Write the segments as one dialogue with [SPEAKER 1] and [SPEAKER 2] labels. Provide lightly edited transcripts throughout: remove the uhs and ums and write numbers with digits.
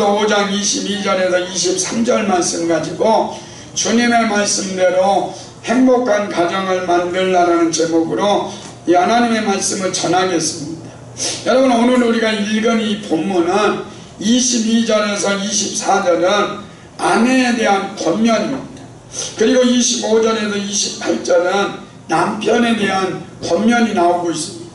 [SPEAKER 1] 에베소서 5장 22절에서 23절 말씀 가지고 주님의 말씀대로 행복한 가정을 만들라는 제목으로 이 하나님의 말씀을 전하겠습니다. 여러분, 오늘 우리가 읽은 이 본문은 22절에서 24절은 아내에 대한 권면입니다. 그리고 25절에서 28절은 남편에 대한 권면이 나오고 있습니다.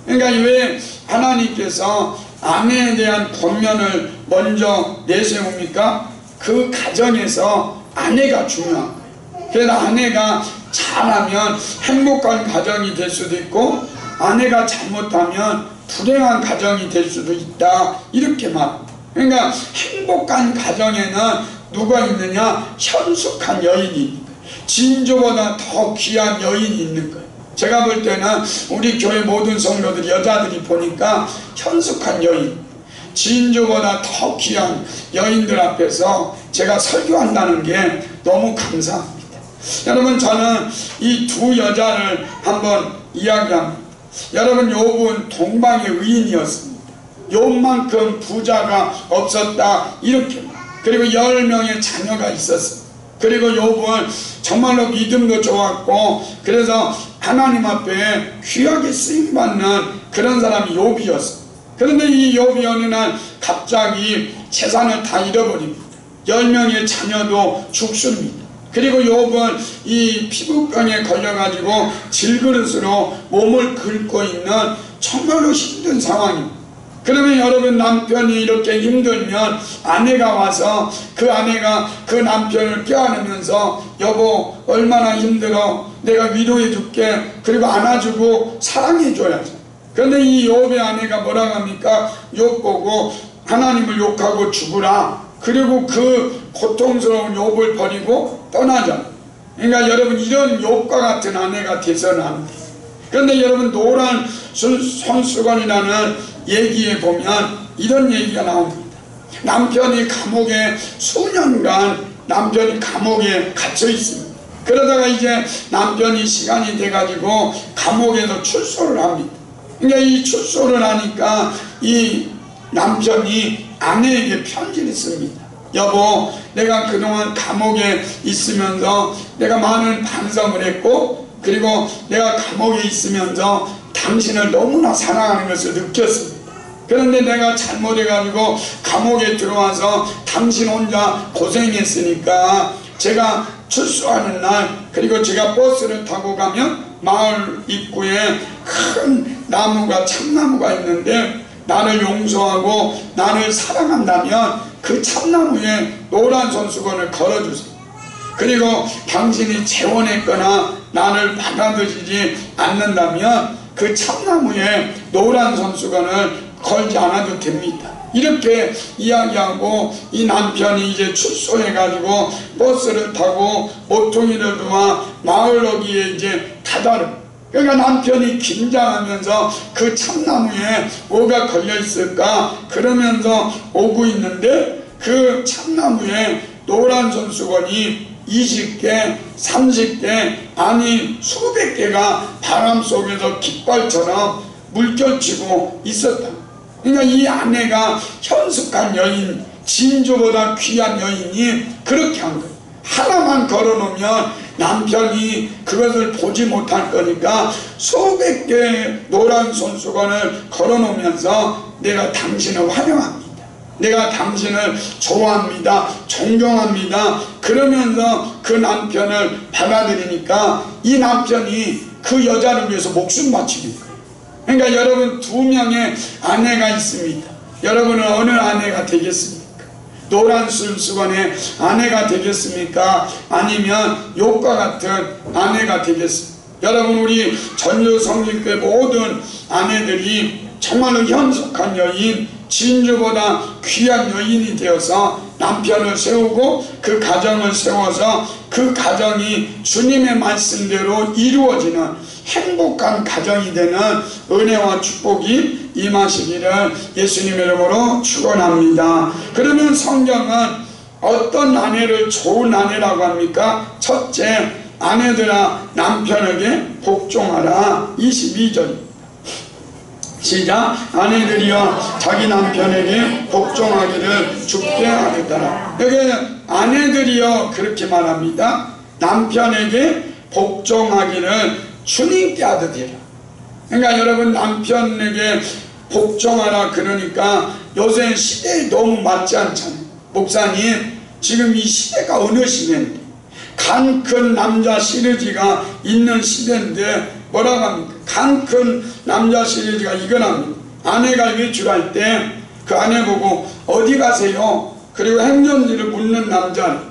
[SPEAKER 1] 그러니까 왜 하나님께서 아내에 대한 권면을 먼저 내세웁니까? 그 가정에서 아내가 중요한 거예요. 그래서 아내가 잘하면 행복한 가정이 될 수도 있고, 아내가 잘못하면 불행한 가정이 될 수도 있다, 이렇게 말합니다. 그러니까 행복한 가정에는 누가 있느냐? 현숙한 여인이 있는 거예요. 진주보다 더 귀한 여인이 있는 거예요. 제가 볼 때는 우리 교회 모든 성도들, 여자들이 보니까 현숙한 여인, 진주보다 더 귀한 여인들 앞에서 제가 설교한다는 게 너무 감사합니다. 여러분, 저는 이 두 여자를 한번 이야기합니다. 여러분, 욥은 동방의 의인이었습니다. 욥만큼 부자가 없었다, 이렇게. 그리고 10명의 자녀가 있었습니다. 그리고 욥은 정말로 믿음도 좋았고, 그래서 하나님 앞에 귀하게 쓰임받는 그런 사람이 욥이었습니다. 그런데 이 욥이 어느 날 갑자기 재산을 다 잃어버립니다. 10명의 자녀도 죽습니다. 그리고 욥은 이 피부병에 걸려가지고 질그릇으로 몸을 긁고 있는 정말로 힘든 상황입니다. 그러면 여러분, 남편이 이렇게 힘들면 아내가 와서 그 아내가 그 남편을 껴안으면서 여보 얼마나 힘들어, 내가 위로해 줄게, 그리고 안아주고 사랑해 줘야죠. 그런데 이 욥의 아내가 뭐라고 합니까? 욥 보고 하나님을 욕하고 죽으라, 그리고 그 고통스러운 욥을 버리고 떠나자. 그러니까 여러분, 이런 욥과 같은 아내가 돼서는 안 돼요. 그런데 여러분, 노란 손수건이라는 얘기에 보면 이런 얘기가 나옵니다. 남편이 감옥에 수년간 남편이 감옥에 갇혀 있습니다. 그러다가 이제 남편이 시간이 돼가지고 감옥에서 출소를 합니다. 그러니까 이 출소를 하니까 이 남편이 아내에게 편지를 씁니다. 여보, 내가 그동안 감옥에 있으면서 내가 많은 반성을 했고, 그리고 내가 감옥에 있으면서 당신을 너무나 사랑하는 것을 느꼈습니다. 그런데 내가 잘못해가지고 감옥에 들어와서 당신 혼자 고생했으니까 제가 출소하는 날, 그리고 제가 버스를 타고 가면 마을 입구에 큰 나무가, 참나무가 있는데 나를 용서하고 나를 사랑한다면 그 참나무에 노란 손수건을 걸어주세요. 그리고 당신이 재혼했거나 나를 받아들이지 않는다면 그 참나무에 노란 손수건을 걸지 않아도 됩니다. 이렇게 이야기하고 이 남편이 이제 출소해가지고 버스를 타고 모퉁이를 놓아 마을 어귀에 이제 다다릅니다. 그러니까 남편이 긴장하면서 그 참나무에 뭐가 걸려있을까 그러면서 오고 있는데, 그 참나무에 노란 손수건이 20개, 30개, 아니 수백 개가 바람 속에서 깃발처럼 물결치고 있었다. 그러니까 이 아내가 현숙한 여인, 진주보다 귀한 여인이 그렇게 한 거예요. 하나만 걸어놓으면 남편이 그것을 보지 못할 거니까 수백 개의 노란 손수건을 걸어놓으면서 내가 당신을 환영합니다, 내가 당신을 좋아합니다, 존경합니다, 그러면서 그 남편을 받아들이니까 이 남편이 그 여자를 위해서 목숨 바치는 거예요. 그러니까 여러분, 두 명의 아내가 있습니다. 여러분은 어느 아내가 되겠습니까? 노란 손수건의 아내가 되겠습니까? 아니면 욥과 같은 아내가 되겠습니까? 여러분, 우리 전주 성진교회 모든 아내들이 정말로 현숙한 여인, 진주보다 귀한 여인이 되어서 남편을 세우고 그 가정을 세워서 그 가정이 주님의 말씀대로 이루어지는 행복한 가정이 되는 은혜와 축복이 임하시기를 예수님의 이름으로 축원합니다. 그러면 성경은 어떤 아내를 좋은 아내라고 합니까? 첫째, 아내들아 남편에게 복종하라. 22절입니다. 시작. 아내들이여 자기 남편에게 복종하기를 주께 하겠다라. 여기 아내들이여 그렇게 말합니다. 남편에게 복종하기를 주님께 하듯이라. 그러니까 여러분 남편에게 복종하라 그러니까 요새 시대에 너무 맞지 않잖아요. 목사님 지금 이 시대가 어느 시대인데 간 큰 남자 시리즈가 있는 시대인데 뭐라고 합니까? 간 큰 남자 시리즈가 이거랍니다. 아내가 외출할 때 그 아내 보고 어디 가세요? 그리고 행전지를 묻는 남자,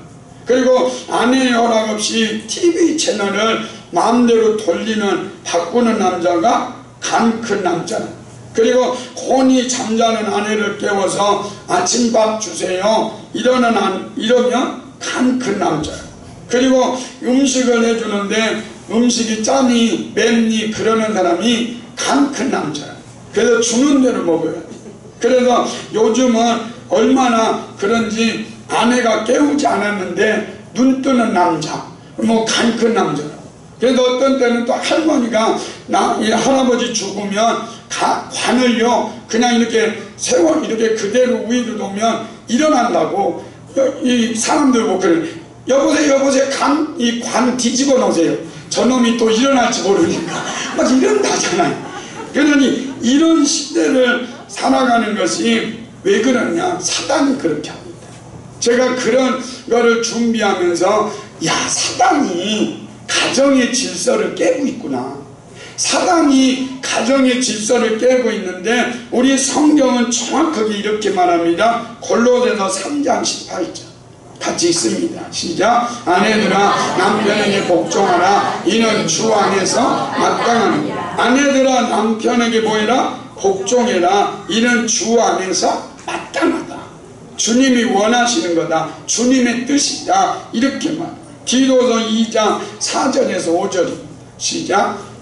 [SPEAKER 1] 그리고 아내의 허락 없이 TV 채널을 마음대로 돌리는 바꾸는 남자가 간 큰 남자다. 그리고 곤히 잠자는 아내를 깨워서 아침밥 주세요 이러면 간 큰 남자야. 그리고 음식을 해주는데 음식이 짜니 맵니 그러는 사람이 간 큰 남자야. 그래서 주는 대로 먹어야 돼. 그래서 요즘은 얼마나 그런지 아내가 깨우지 않았는데 눈 뜨는 남자, 뭐 간 큰 남자라. 그래서 어떤 때는 또 할머니가 이 할아버지 죽으면 관을요 그냥 이렇게 세월 이렇게 그대로 위로 놓으면 일어난다고 이 사람들 보고 그래. 여보세요 이 관 뒤집어 놓으세요. 저놈이 또 일어날지 모르니까 막 이런다잖아요. 그러니 이런 시대를 살아가는 것이 왜 그러냐, 사단이 그렇게 합니다. 제가 그런 거를 준비하면서 야, 사단이 가정의 질서를 깨고 있구나. 사단이 가정의 질서를 깨고 있는데 우리 성경은 정확하게 이렇게 말합니다. 골로새서 3장 18절 같이 있습니다. 시작. 아내들아 남편에게 복종하라. 이는 주 안에서 마땅하니라. 아내들아 남편에게 뭐해라? 복종해라. 이는 주 안에서 마땅하다. 주님이 원하시는 거다. 주님의 뜻이다. 이렇게 말. 디도서 2장 4절에서 5절입니다. 시작.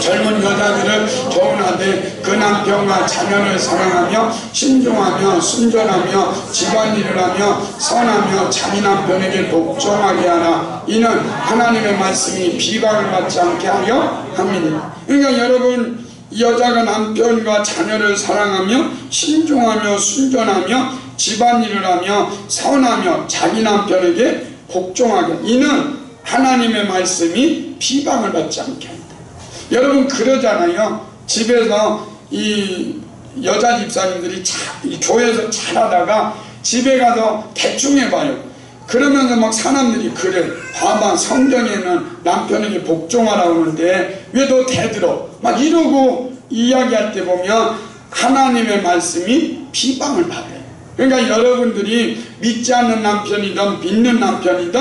[SPEAKER 1] 젊은 여자들을 조언하되 그 남편과 자녀를 사랑하며 신중하며 순전하며 집안일을 하며 선하며 자기 남편에게 복종하게 하라. 이는 하나님의 말씀이 비방을 받지 않게 하려 합니다. 그러니까 여러분 여자가 남편과 자녀를 사랑하며 신중하며 순전하며 집안일을 하며 선하며 자기 남편에게 복종하게, 이는 하나님의 말씀이 비방을 받지 않게 합니다. 여러분 그러잖아요. 집에서 이 여자 집사님들이 이 교회에서 잘하다가 집에 가서 대충 해봐요. 그러면서 막 사람들이 그래, 봐봐 성경에는 남편에게 복종하라고 하는데 왜 너 대들어 막 이러고 이야기할 때 보면 하나님의 말씀이 비방을 받아요. 그러니까 여러분들이 믿지 않는 남편이든 믿는 남편이든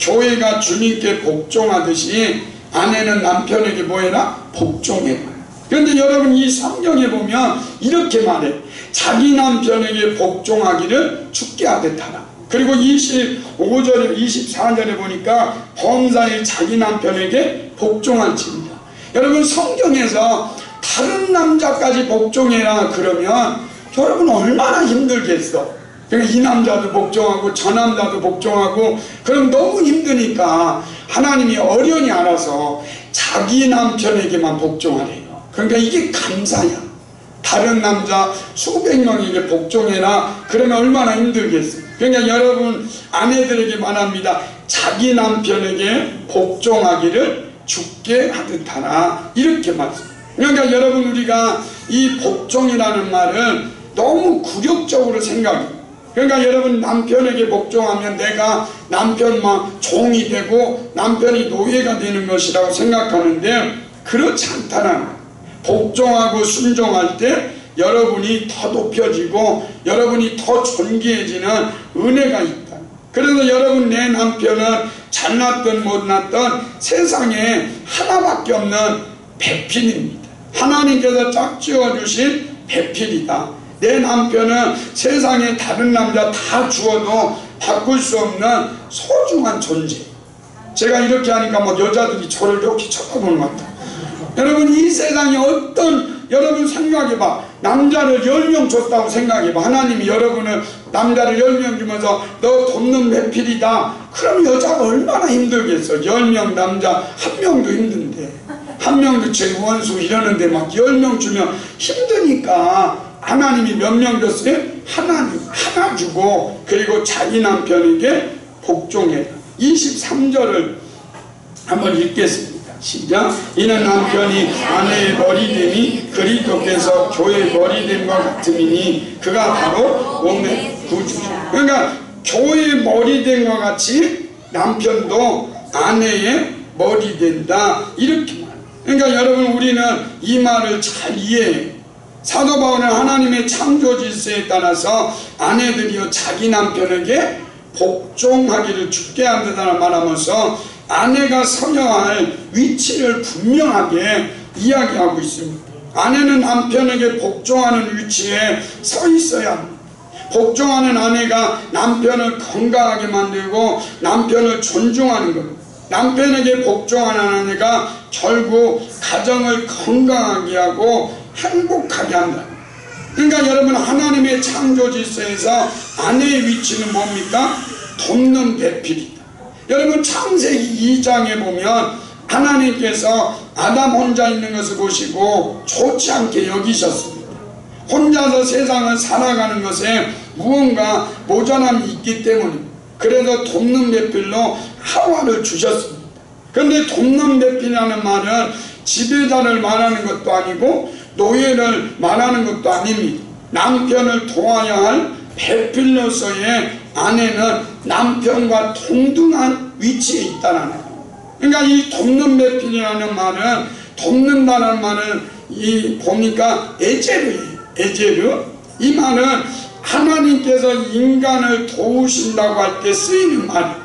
[SPEAKER 1] 교회가 주님께 복종하듯이 아내는 남편에게 뭐해라? 복종해라. 그런데 여러분 이 성경에 보면 이렇게 말해. 자기 남편에게 복종하기를 주께 하듯하라. 그리고 25절에 24절에 보니까 범사에 자기 남편에게 복종할지니라. 여러분 성경에서 다른 남자까지 복종해라 그러면 여러분 얼마나 힘들겠어. 그러니까 이 남자도 복종하고 저 남자도 복종하고 그럼 너무 힘드니까 하나님이 어련히 알아서 자기 남편에게만 복종하래요. 그러니까 이게 감사야. 다른 남자 수백 명에게 복종해라 그러면 얼마나 힘들겠어요. 그러니까 여러분 아내들에게 말합니다. 자기 남편에게 복종하기를 주께 하듯하라 이렇게 말씀합니다. 그러니까 여러분 우리가 이 복종이라는 말은 너무 굴욕적으로 생각해요. 그러니까 여러분 남편에게 복종하면 내가 남편만 종이 되고 남편이 노예가 되는 것이라고 생각하는데 그렇지 않다는 거예요. 복종하고 순종할 때 여러분이 더 높여지고 여러분이 더 존귀해지는 은혜가 있다. 그래서 여러분 내 남편은 잘났든 못났든 세상에 하나밖에 없는 배필입니다. 하나님께서 짝지어 주신 배필이다. 내 남편은 세상에 다른 남자 다 주어도 바꿀 수 없는 소중한 존재. 제가 이렇게 하니까 막 여자들이 저를 이렇게 쳐다보는 것 같아요. 여러분 이 세상에 어떤, 여러분 생각해봐. 남자를 10명 줬다고 생각해봐. 하나님이 여러분을 남자를 10명 주면서 너 돕는 배필이다. 그럼 여자가 얼마나 힘들겠어. 10명 남자 1명도 힘든데. 한 명도 제 원수 이러는데 막 10명 주면 힘드니까 하나님이 몇 명 줬어요? 하나 주고 그리고 자기 남편에게 복종해. 23절을 한번 읽겠습니다. 시작. 이는 남편이 아내의 머리됨이 그리스도께서 교회의 머리됨과 같음이니 그가 바로 몸의 구주시다. 그러니까 교회의 머리됨과 같이 남편도 아내의 머리 된다 이렇게 말해요. 그러니까 여러분 우리는 이 말을 잘 이해해요. 사도 바울은 하나님의 창조 질서에 따라서 아내들이여 자기 남편에게 복종하기를 죽게 한다는 말하면서 아내가 서야 할 위치를 분명하게 이야기하고 있습니다. 아내는 남편에게 복종하는 위치에 서 있어야 합니다. 복종하는 아내가 남편을 건강하게 만들고 남편을 존중하는 것. 남편에게 복종하는 아내가 결국 가정을 건강하게 하고 행복하게 한다. 그러니까 여러분 하나님의 창조 질서에서 아내의 위치는 뭡니까? 돕는 배필이다. 여러분 창세기 2장에 보면 하나님께서 아담 혼자 있는 것을 보시고 좋지 않게 여기셨습니다. 혼자서 세상을 살아가는 것에 무언가 모자람이 있기 때문입니다. 그래서 돕는 배필로 하와를 주셨습니다. 그런데 돕는 배필이라는 말은 지배자를 말하는 것도 아니고 노예를 말하는 것도 아닙니다. 남편을 도와야 할 배필로서의 아내는 남편과 동등한 위치에 있다는 거예요. 그러니까 이 돕는 배필이라는 말은 돕는다는 말은 이 보니까 에제르 이 말은 하나님께서 인간을 도우신다고 할 때 쓰이는 말이에요.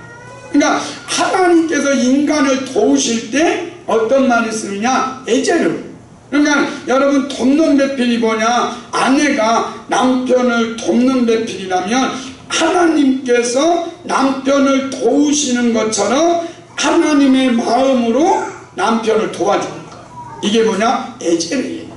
[SPEAKER 1] 그러니까 하나님께서 인간을 도우실 때 어떤 말을 쓰느냐? 에제르. 그러니까 여러분 돕는 배필이 뭐냐? 아내가 남편을 돕는 배필이라면 하나님께서 남편을 도우시는 것처럼 하나님의 마음으로 남편을 도와주는 거예요. 이게 뭐냐? 에제르예요.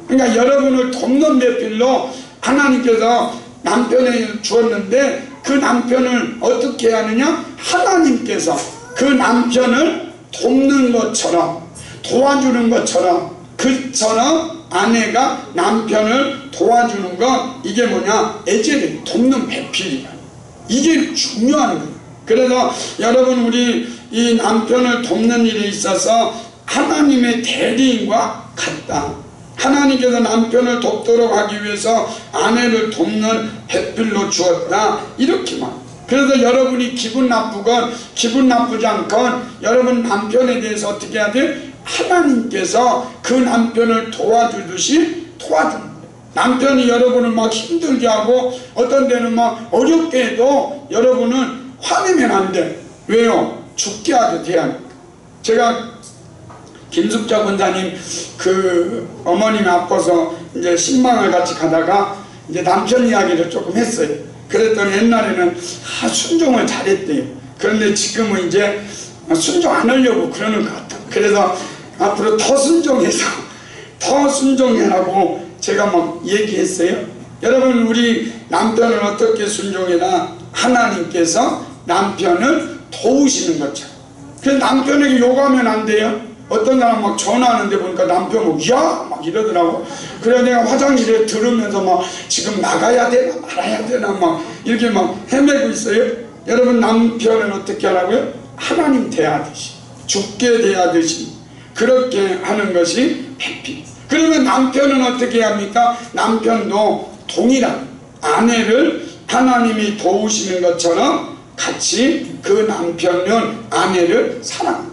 [SPEAKER 1] 그러니까 여러분을 돕는 배필로 하나님께서 남편을 주었는데 그 남편을 어떻게 하느냐? 하나님께서 그 남편을 돕는 것처럼 도와주는 것처럼 그처럼 아내가 남편을 도와주는 건 이게 뭐냐? 에제르, 돕는 배필이야. 이게 중요한 거예요. 그래서 여러분 우리 이 남편을 돕는 일에 있어서 하나님의 대리인과 같다. 하나님께서 남편을 돕도록 하기 위해서 아내를 돕는 배필로 주었다 이렇게만. 그래서 여러분이 기분 나쁘건 기분 나쁘지 않건 여러분 남편에 대해서 어떻게 해야 돼? 하나님께서 그 남편을 도와주듯이 도와줍니다. 남편이 여러분을 막 힘들게 하고 어떤 데는 막 어렵게 해도 여러분은 화내면 안 돼. 왜요? 죽게 하도 돼야 합니다. 제가 김숙자 권사님 그 어머님이 아파서 이제 신방을 같이 가다가 이제 남편 이야기를 조금 했어요. 그랬더니 옛날에는 순종을 잘했대요. 그런데 지금은 이제 순종 안 하려고 그러는 것 같아요. 그래서 앞으로 더 순종해서 더 순종해라고 제가 막 얘기했어요. 여러분 우리 남편을 어떻게 순종해라? 하나님께서 남편을 도우시는 것처럼. 그래서 남편에게 욕하면 안 돼요. 어떤 사람 막 전화하는데 보니까 남편 막 야! 막 이러더라고. 그래서 내가 화장실에 들으면서 막 지금 나가야 되나 말아야 되나 막 이렇게 막 헤매고 있어요. 여러분 남편은 어떻게 하라고요? 하나님 대하듯이 죽게 대하듯이 그렇게 하는 것이 배필. 그러면 남편은 어떻게 합니까? 남편도 동일한 아내를 하나님이 도우시는 것처럼 같이 그 남편은 아내를 사랑합니다.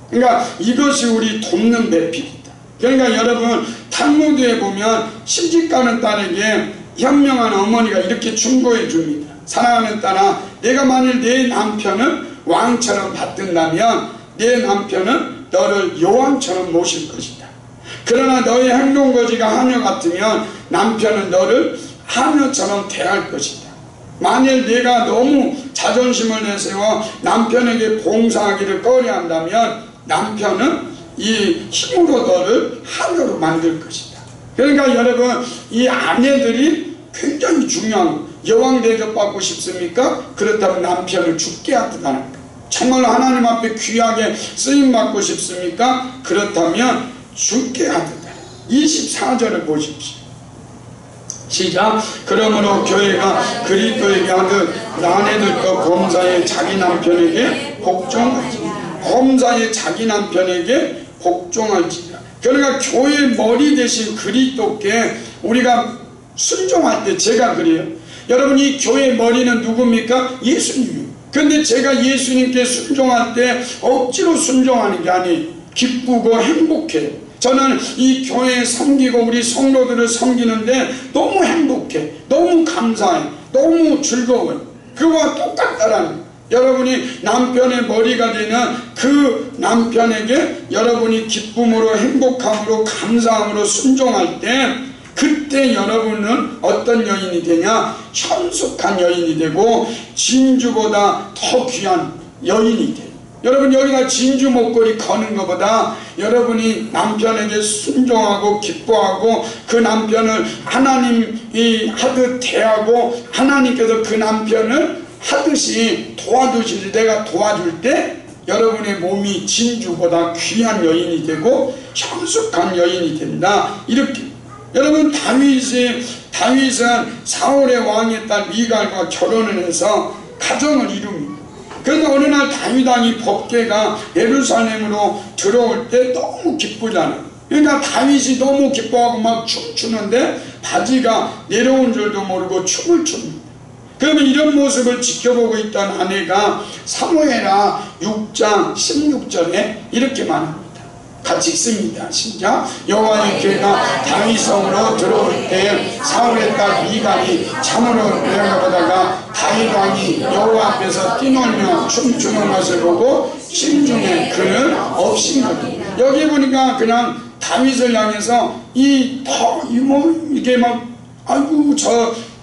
[SPEAKER 1] 그러니까 이것이 우리 돕는 배필이다. 그러니까 여러분 탈무드에 보면 시집가는 딸에게 현명한 어머니가 이렇게 충고해 줍니다. 사랑하는 딸아, 내가 만일 내 남편을 왕처럼 받든다면 내 남편은 너를 여왕처럼 모실 것이다. 그러나 너의 행동거지가 하녀 같으면 남편은 너를 하녀처럼 대할 것이다. 만일 네가 너무 자존심을 내세워 남편에게 봉사하기를 꺼려한다면 남편은 이 힘으로 너를 하녀로 만들 것이다. 그러니까 여러분 이 아내들이 굉장히 중요한 거예요. 여왕 대접받고 싶습니까? 그렇다면 남편을 죽게 하든다는 거예요. 정말로 하나님 앞에 귀하게 쓰임받고 싶습니까? 그렇다면 죽게 하듯 24절을 보십시오. 시작. 그러므로 교회가 그리스도에게 하듯 아내들과 범사에 자기 남편에게 복종하지. 범사에 자기 남편에게 복종할지라. 그러니까 교회의 머리 대신 그리스도께 우리가 순종할 때, 제가 그래요. 여러분, 이 교회의 머리는 누굽니까? 예수님이에요. 그런데 제가 예수님께 순종할 때 억지로 순종하는 게 아니에요. 기쁘고 행복해요. 저는 이 교회에 섬기고 우리 성도들을 섬기는데 너무 행복해, 너무 감사해, 너무 즐거워요. 그거와 똑같다라는 거예요. 여러분이 남편의 머리가 되는 그 남편에게 여러분이 기쁨으로, 행복함으로, 감사함으로 순종할 때, 그때 여러분은 어떤 여인이 되냐? 현숙한 여인이 되고 진주보다 더 귀한 여인이 돼요. 여러분, 여기다 진주 목걸이 거는 것보다 여러분이 남편에게 순종하고 기뻐하고 그 남편을 하나님이 하듯 대하고 하나님께서 그 남편을 하듯이 도와주시지, 내가 도와줄 때 여러분의 몸이 진주보다 귀한 여인이 되고 현숙한 여인이 된다. 이렇게. 여러분, 다윗은 사울의 왕의 딸 미갈과 결혼을 해서 가정을 이룹니다. 그런데 어느 날 다윗 왕이 법궤가 예루살렘으로 들어올 때 너무 기쁘잖아요. 그러니까 다윗이 너무 기뻐하고 막 춤추는데 바지가 내려온 줄도 모르고 춤을 춥니다. 그러면 이런 모습을 지켜보고 있던 아내가 사무엘하 6장 16절에 이렇게 말합니다. 같이 읽습니다. 시작. 여호와의 궤가 다윗성으로 들어올 때 사울의 딸 미갈이 참으로 내려가다가 다윗 왕이 여호와 앞에서 뛰놀며 춤추는 것을 보고 심중에 그는 업신거든. 여기 보니까 그냥 다윗을 향해서 이게 막 아이고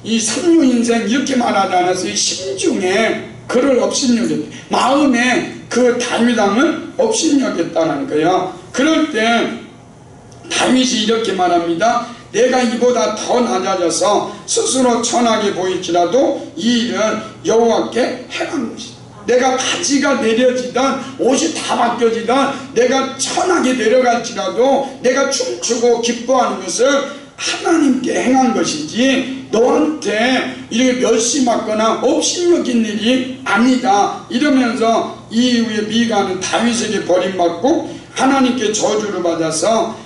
[SPEAKER 1] 이 삼류 인생 이렇게 말하지 않았어요. 심중에 그를 업신여겼다. 마음에 그 다윗 왕을 업신여겼다는 거예요. 그럴 때 다윗이 이렇게 말합니다. 내가 이보다 더 낮아져서 스스로 천하게 보일지라도 이 일은 여호와께 행한 것이다. 내가 바지가 내려지던 옷이 다 바뀌어지던 내가 천하게 내려갈지라도 내가 춤추고 기뻐하는 것을 하나님께 행한 것이지 너한테 이렇게 멸시받거나 업신여긴 일이 아니다. 이러면서 이후에 미가는 다윗에게 버림받고 하나님께 저주를 받아서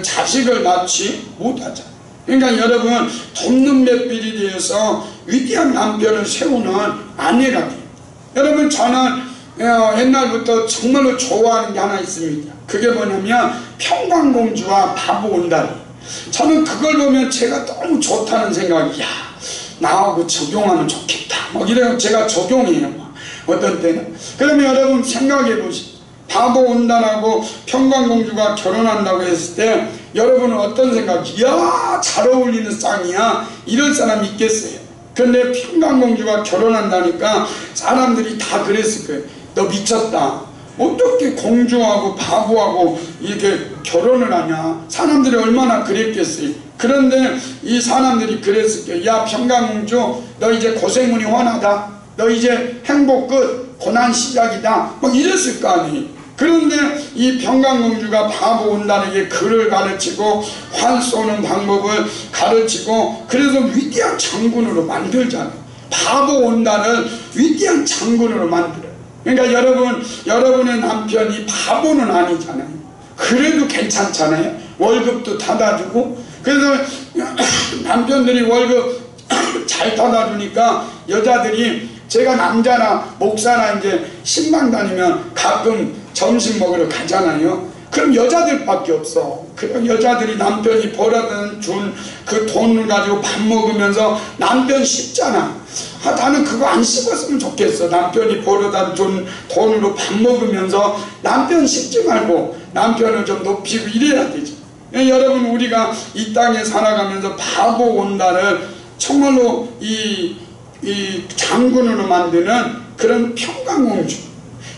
[SPEAKER 1] 자식을 낳지 못하자. 그러니까 여러분, 돕는 맷bil이 되어서 위대한 남편을 세우는 아내가 돼요. 여러분, 저는 옛날부터 정말로 좋아하는 게 하나 있습니다. 그게 뭐냐면 평강공주와 바보 온다리. 저는 그걸 보면 제가 너무 좋다는 생각이, 야, 나하고 적용하면 좋겠다. 막 이래요. 제가 적용해요. 어떤 때는. 그러면 여러분 생각해 보시죠. 바보 온단하고 평강공주가 결혼한다고 했을 때 여러분은 어떤 생각이, 야, 잘 어울리는 쌍이야. 이럴 사람이 있겠어요. 근데 평강공주가 결혼한다니까 사람들이 다 그랬을 거예요. 너 미쳤다. 어떻게 공주하고 바보하고 이렇게 결혼을 하냐. 사람들이 얼마나 그랬겠어요. 그런데 이 사람들이 그랬을 거예요. 야, 평강공주, 너 이제 고생문이 훤하다. 너 이제 행복 끝, 고난 시작이다. 막 이랬을 거 아니에요. 그런데 이 평강공주가 바보 온단에게 글을 가르치고 활 쏘는 방법을 가르치고 그래서 위대한 장군으로 만들잖아요. 바보 온단을 위대한 장군으로 만들어요. 그러니까 여러분의 남편이 바보는 아니잖아요. 그래도 괜찮잖아요. 월급도 타다주고. 그래서 남편들이 월급 잘 타다주니까 여자들이, 제가 남자나 목사나 이제 신방 다니면 가끔 점심 먹으러 가잖아요. 그럼 여자들밖에 없어. 그럼 여자들이 남편이 벌어다 준 그 돈을 가지고 밥 먹으면서 남편 씹잖아. 나는 그거 안 씹었으면 좋겠어. 남편이 벌어다 준 돈으로 밥 먹으면서 남편 씹지 말고 남편을 좀 높이고 이래야 되죠. 여러분, 우리가 이 땅에 살아가면서 바보 온다를 정말로 이 장군으로 만드는 그런 평강공주,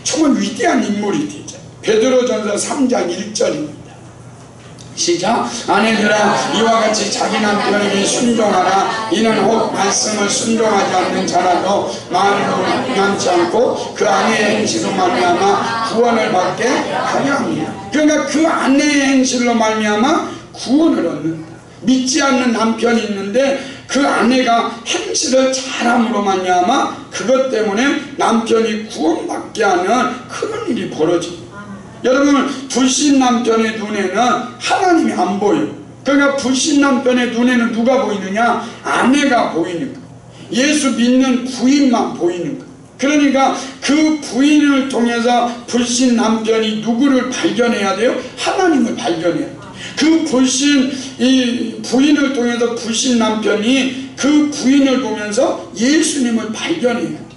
[SPEAKER 1] 정말 위대한 인물이 되죠. 베드로전서 3장 1절입니다. 시작. 아내들아 이와 같이 자기 남편에게 순종하라. 이는 혹 말씀을 순종하지 않는 자라도 마음으로 남지 않고 그 아내의 행실로 말미암아 구원을 받게 하려 합니다. 그러니까 그 아내의 행실로 말미암아 구원을 얻는다. 믿지 않는 남편이 있는데 그 아내가 행실을 잘함으로 말미암아 그것 때문에 남편이 구원받게 하는 그런 일이 벌어집니다. 여러분, 불신 남편의 눈에는 하나님이 안 보여요. 그러니까 불신 남편의 눈에는 누가 보이느냐? 아내가 보이는 거예요. 예수 믿는 부인만 보이는 거예요. 그러니까 그 부인을 통해서 불신 남편이 누구를 발견해야 돼요? 하나님을 발견해야 돼요. 그 불신 이 부인을 통해서 불신 남편이 그 부인을 보면서 예수님을 발견해야 돼요.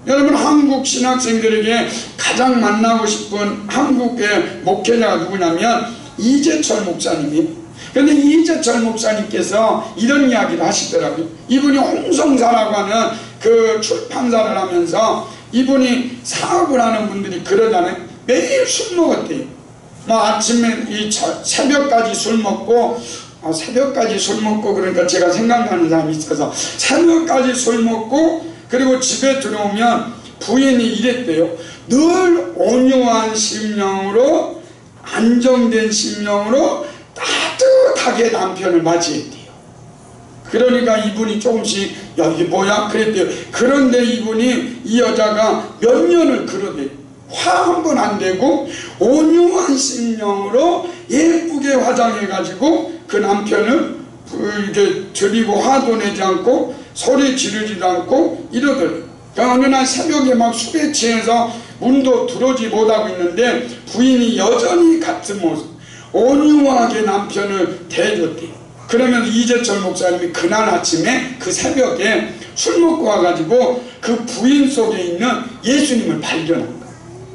[SPEAKER 1] 여러분, 한국 신학생들에게 가장 만나고 싶은 한국의 목회자가 누구냐면 이재철 목사님이에요. 그런데 이재철 목사님께서 이런 이야기를 하시더라고요. 이분이 홍성사라고 하는 그 출판사를 하면서 이분이 사업을 하는 분들이 그러잖아요. 매일 술 먹었대요. 뭐 아침에 새벽까지 술 먹고 새벽까지 술 먹고 그러니까 제가 생각나는 사람이 있어서 새벽까지 술 먹고 그리고 집에 들어오면 부인이 이랬대요. 늘 온유한 심령으로 안정된 심령으로 따뜻하게 남편을 맞이했대요. 그러니까 이분이 조금씩 야 이게 뭐야? 그랬대요. 그런데 이분이 이 여자가 몇 년을 그러대요. 화 한 번 안 되고 온유한 심령으로 예쁘게 화장해가지고 그 남편을 이렇게 드리고 화도 내지 않고 소리 지르지도 않고 이러더래요. 어느 날 새벽에 막 술에 취해서 문도 들어오지 못하고 있는데 부인이 여전히 같은 모습 온유하게 남편을 대해줬대요. 그러면 이재철 목사님이 그날 아침에 그 새벽에 술 먹고 와가지고 그 부인 속에 있는 예수님을 발견한 거예요.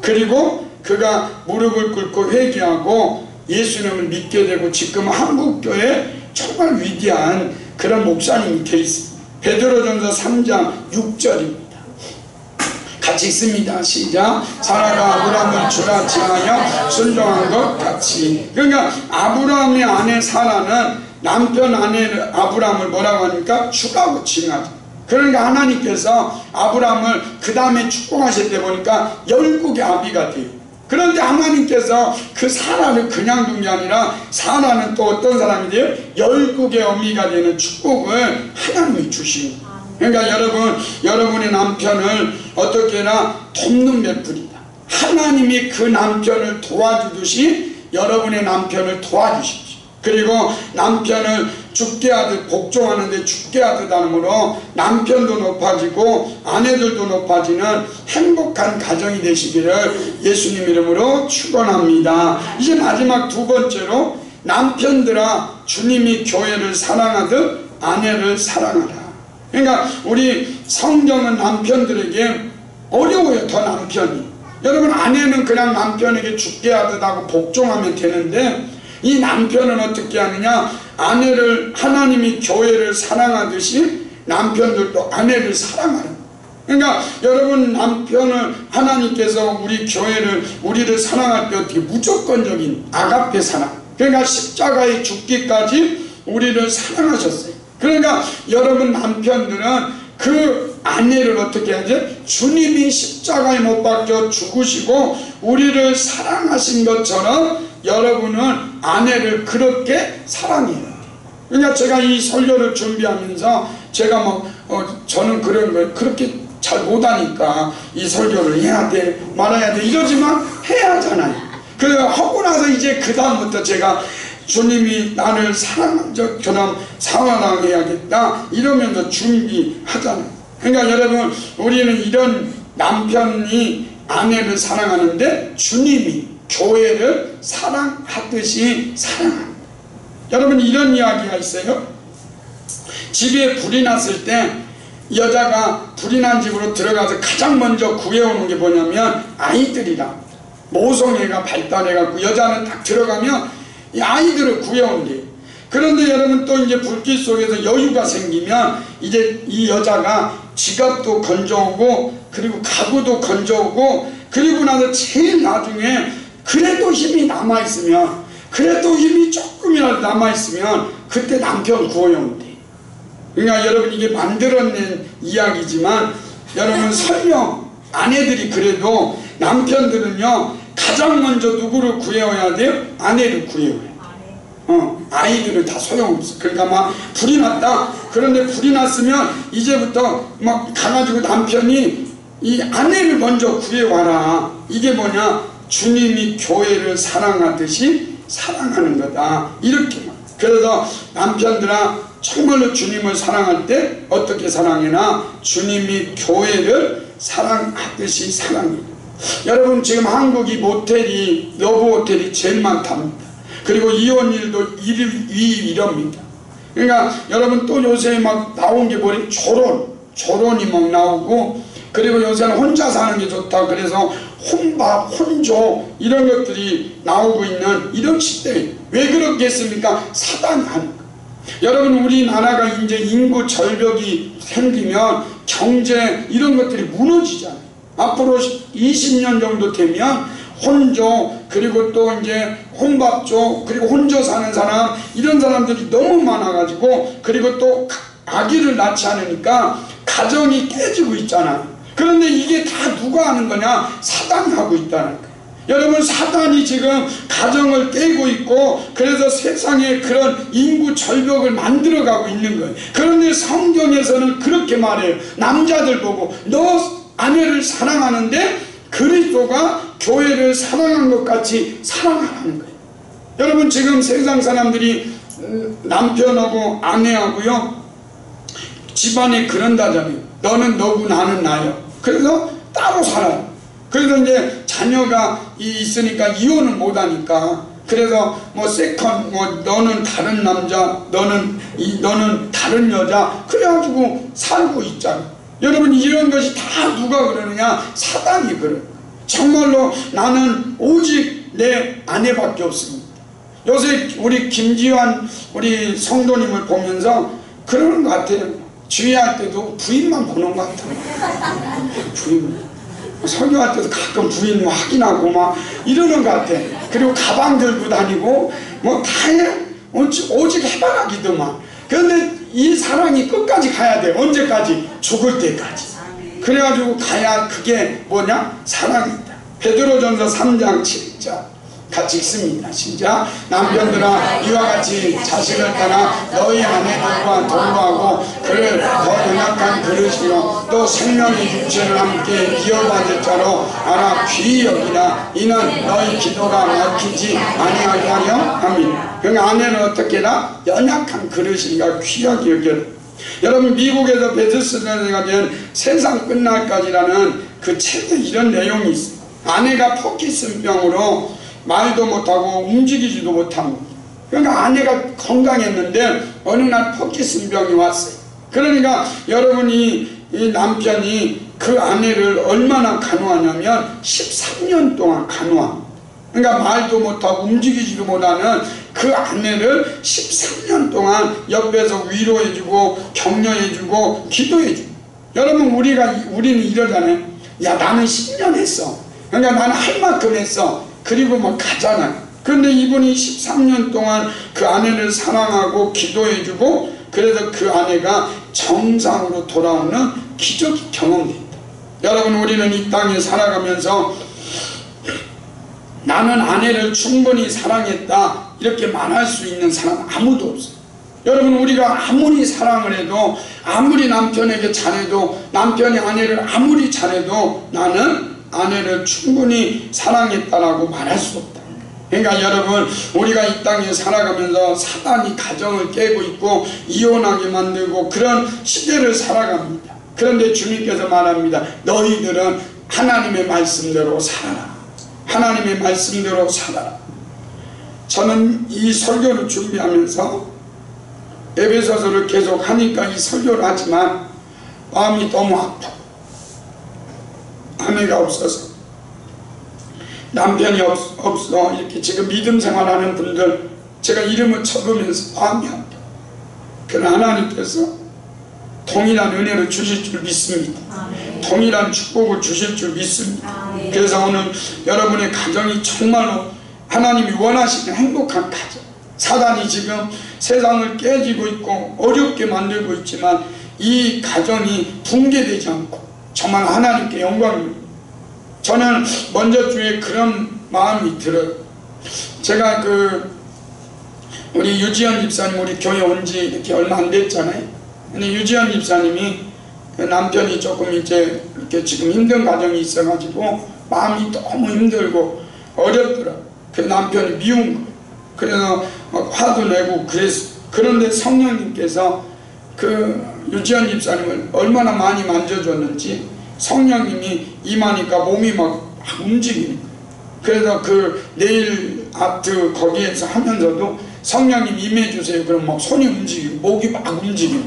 [SPEAKER 1] 그리고 그가 무릎을 꿇고 회개하고 예수님을 믿게 되고 지금 한국교회 정말 위대한 그런 목사님이 되어 있습니다. 베드로전서 3장 6절입니다. 같이 있습니다. 시작. 사라가 아브라함을 주라 칭하여 순종한 것 같이. 그러니까 아브라함의 아내 사라는 남편 아내 아브라함을 뭐라고 하니까 주라고 칭하죠. 그러니까 하나님께서 아브라함을 그 다음에 축복하실 때 보니까 열국의 아비가 돼요. 그런데 하나님께서 그 사라를 그냥 둔 게 아니라 사라는 또 어떤 사람이 돼요? 열국의 어미가 되는 축복을 하나님이 주시는 거예요. 그러니까 여러분의 남편을 어떻게나 돕는 몇 분이다. 하나님이 그 남편을 도와주듯이 여러분의 남편을 도와주십시오. 그리고 남편을 죽게 하듯 복종하는데 죽게 하듯 함으로 남편도 높아지고 아내들도 높아지는 행복한 가정이 되시기를 예수님 이름으로 축원합니다. 이제 마지막 두 번째로 남편들아 주님이 교회를 사랑하듯 아내를 사랑하라. 그러니까 우리 성경은 남편들에게 어려워요. 더 남편이. 여러분, 아내는 그냥 남편에게 죽게 하듯 하고 복종하면 되는데 이 남편은 어떻게 하느냐? 아내를 하나님이 교회를 사랑하듯이 남편들도 아내를 사랑하는. 그러니까 여러분, 남편을 하나님께서 우리를 사랑할 때 어떻게 무조건적인 아가페 사랑. 그러니까 십자가에 죽기까지 우리를 사랑하셨어요. 그러니까 여러분 남편들은 그 아내를 어떻게 하죠? 주님이 십자가에 못 박혀 죽으시고 우리를 사랑하신 것처럼 여러분은 아내를 그렇게 사랑해요. 그러니까 제가 이 설교를 준비하면서 제가 저는 그런 걸 그렇게 잘 못하니까 이 설교를 해야 돼 말아야 돼 이러지만 해야 하잖아요. 하고 나서 이제 그 다음부터 제가 주님이 나를 사랑하는 사랑해야겠다 이러면서 준비하잖아요. 그러니까 여러분, 우리는 이런 남편이 아내를 사랑하는데 주님이 교회를 사랑하듯이 사랑합니다. 여러분, 이런 이야기가 있어요. 집에 불이 났을 때 여자가 불이 난 집으로 들어가서 가장 먼저 구해오는 게 뭐냐면 아이들이라. 모성애가 발달해갖고 여자는 딱 들어가면 이 아이들을 구해온대요. 그런데 여러분, 또 이제 불길 속에서 여유가 생기면 이제 이 여자가 지갑도 건져오고 그리고 가구도 건져오고 그리고 나서 제일 나중에 그래도 힘이 남아있으면 그래도 힘이 조금이라도 남아있으면 그때 남편 구원하면 돼. 그러니까 여러분 이게 만들어낸 이야기지만 여러분 설령 아내들이 그래도 남편들은요 가장 먼저 누구를 구해야 돼요? 아내를 구해야 해요. 아이들은 다 소용없어. 그러니까 막 불이 났다. 그런데 불이 났으면 이제부터 막 가가지고 남편이 이 아내를 먼저 구해와라. 이게 뭐냐? 주님이 교회를 사랑하듯이 사랑하는 거다. 이렇게. 그래서 남편들아 정말로 주님을 사랑할 때 어떻게 사랑해나? 주님이 교회를 사랑하듯이 사랑해요. 여러분 지금 한국이 모텔이 러브 호텔이 제일 많답니다. 그리고 이혼율도 1위랍니다. 그러니까 여러분 또 요새 막 나온 게 뭐래? 조론이 막 나오고, 그리고 요새는 혼자 사는 게 좋다. 그래서 혼밥, 혼조 이런 것들이 나오고 있는 이런 시대에 왜 그렇겠습니까? 사단이 하는 거예요. 여러분 우리나라가 이제 인구 절벽이 생기면 경제 이런 것들이 무너지잖아요. 앞으로 20년 정도 되면 혼조, 그리고 또 이제 혼밥조, 그리고 혼자 사는 사람, 이런 사람들이 너무 많아가지고, 그리고 또 아기를 낳지 않으니까 가정이 깨지고 있잖아요. 그런데 이게 다 누가 하는 거냐? 사단이 하고 있다는 거예요. 여러분 사단이 지금 가정을 깨고 있고, 그래서 세상에 그런 인구 절벽을 만들어가고 있는 거예요. 그런데 성경에서는 그렇게 말해요. 남자들 보고 너 아내를 사랑하는데 그리스도가 교회를 사랑한 것 같이 사랑하라는 거예요. 여러분 지금 세상 사람들이 남편하고 아내하고요 집안에 그런다잖아요. 너는 너고 나는 나요. 그래서 따로 살아요. 그래서 이제 자녀가 있으니까 이혼을 못하니까, 그래서 뭐 세컨, 뭐 너는 다른 남자, 너는 다른 여자, 그래가지고 살고 있잖아요. 여러분 이런 것이 다 누가 그러느냐? 사단이 그래요. 정말로 나는 오직 내 아내밖에 없습니다. 요새 우리 김지환 우리 성도님을 보면서 그러는 것 같아요. 주의할 때도 부인만 보는 것 같아요. 부인. 설교할 때도 가끔 부인 확인하고 막 이러는 것 같아. 그리고 가방 들고 다니고 뭐 다 해. 오직 해바라기더만. 그런데 이 사랑이 끝까지 가야 돼. 언제까지? 죽을 때까지. 그래가지고 가야 그게 뭐냐? 사랑이다. 베드로전서 3장 7절 같이 읽습니다. 시작. 남편들아 이와 같이 자식을 따라 너희 아내들과 동거하고 그를 더 연약한 그릇이요 또 생명의 육체를 함께 이어받을 자로 알아 귀히 여기라. 이는 너희 기도가 막히지 아니하게 하려 함이라. 그러니까 아내는 어떻게 해라? 연약한 그릇이니까 귀하게 여겨라. 여러분 미국에서 베스트셀러가 된 세상 끝날까지라는 그 책에 이런 내용이 있어요. 아내가 퍼킨슨병으로 말도 못하고 움직이지도 못합니다. 그러니까 아내가 건강했는데 어느 날 퍼킨슨병이 왔어요. 그러니까 여러분이 이 남편이 그 아내를 얼마나 간호하냐면 13년 동안 간호합니다. 그러니까 말도 못하고 움직이지도 못하는 그 아내를 13년 동안 옆에서 위로해주고 격려해주고 기도해주고. 여러분 우리는 이러잖아요. 야 나는 10년 했어. 그러니까 나는 할 만큼 했어. 그리고 막 가잖아요. 그런데 이분이 13년 동안 그 아내를 사랑하고 기도해주고, 그래서 그 아내가 정상으로 돌아오는 기적이 경험됩니다. 여러분 우리는 이 땅에 살아가면서 나는 아내를 충분히 사랑했다 이렇게 말할 수 있는 사람 아무도 없어요. 여러분 우리가 아무리 사랑을 해도, 아무리 남편에게 잘해도, 남편이 아내를 아무리 잘해도 나는 아내를 충분히 사랑했다라고 말할 수 없다. 그러니까 여러분 우리가 이 땅에 살아가면서 사단이 가정을 깨고 있고 이혼하게 만들고 그런 시대를 살아갑니다. 그런데 주님께서 말합니다. 너희들은 하나님의 말씀대로 살아라. 하나님의 말씀대로 살아라. 저는 이 설교를 준비하면서 에베소서를 계속 하니까 이 설교를 하지만 마음이 너무 아파. 아내가 없어서, 남편이 없어 이렇게 지금 믿음 생활하는 분들 제가 이름을 적으면서 마음이 아파. 그러나 하나님께서 동일한 은혜를 주실 줄 믿습니다. 동일한 축복을 주실 줄 믿습니다. 그래서 오늘 여러분의 가정이 정말로 하나님이 원하시는 행복한 가정. 사단이 지금 세상을 깨지고 있고 어렵게 만들고 있지만 이 가정이 붕괴되지 않고 정말 하나님께 영광입니다. 저는 먼저 주에 그런 마음이 들어요. 제가 우리 유지연 집사님 우리 교회 온 지 이렇게 얼마 안 됐잖아요. 근데 유지연 집사님이 남편이 조금 이제 이렇게 지금 힘든 가정이 있어가지고 마음이 너무 힘들고 어렵더라고요. 그 남편이 미운 거예요. 그래서 화도 내고 그랬어요. 그런데 성령님께서 유지연 집사님을 얼마나 많이 만져줬는지 성령님이 임하니까 몸이 막 움직이는 거예요. 그래서 네일 아트 거기에서 하면서도 성령님 임해주세요. 그럼 막 손이 움직이고 목이 막 움직이고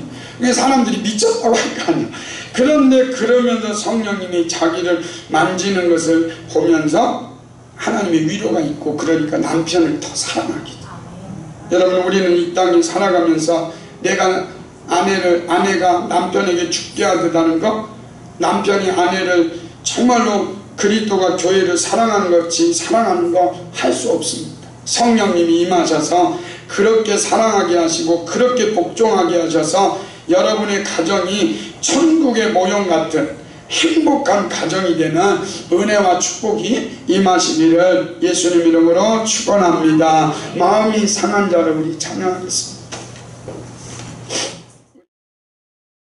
[SPEAKER 1] 사람들이 미쳤다고 할 거 아니에요. 그런데 그러면서 성령님이 자기를 만지는 것을 보면서 하나님의 위로가 있고 그러니까 남편을 더 사랑하게 돼요. 여러분 우리는 이 땅에 살아가면서 아내가 남편에게 죽게 하다는 것, 남편이 아내를 정말로 그리스도가 교회를 사랑하는 것 같이 사랑하는 거 할 수 없습니다. 성령님이 임하셔서 그렇게 사랑하게 하시고 그렇게 복종하게 하셔서 여러분의 가정이 천국의 모형 같은 행복한 가정이 되는 은혜와 축복이 임하시기를 예수님 이름으로 축원합니다. 마음이 상한 자를 우리 찬양하겠습니다.